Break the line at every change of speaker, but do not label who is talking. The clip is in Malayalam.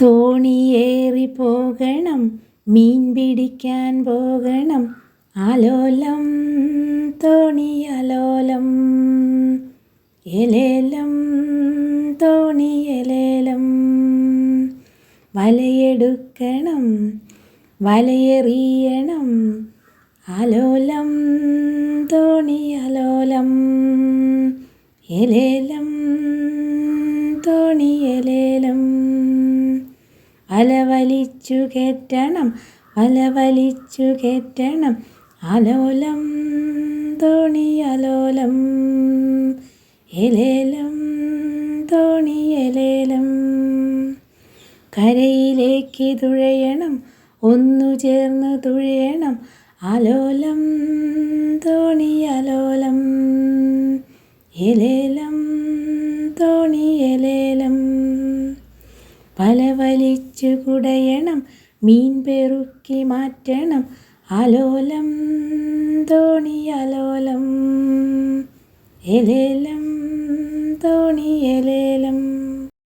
തോണിയേറി പോകണം, മീൻ പിടിക്കാൻ പോകണം, ആലോലം തോണിയാലോലം. എലേലം തോണിയലേലം. വലയെടുക്കണം, വലയെറിയണം, ആലോലം തോണിയാലോലം. എലേലം തോണിയലേലം. വല വലിച്ചു കയറ്റണം, വല വലിച്ചു കയറ്റണം, ആലോലം തോണിയാലോലം. എലേലം തോണിയലേലം. കരയിലേക്ക് തുഴയണം, ഒന്നു ചേർന്ന് തുഴയണം, ആലോലം തോണിയാലോലം. എലേലം തോണിയലേലം. വല വലിച്ചു കുടയണം, മീൻ പെറുക്കി മാറ്റണം, ആലോലം തോണിയാലോലം. എലേലം തോണിയലേലം.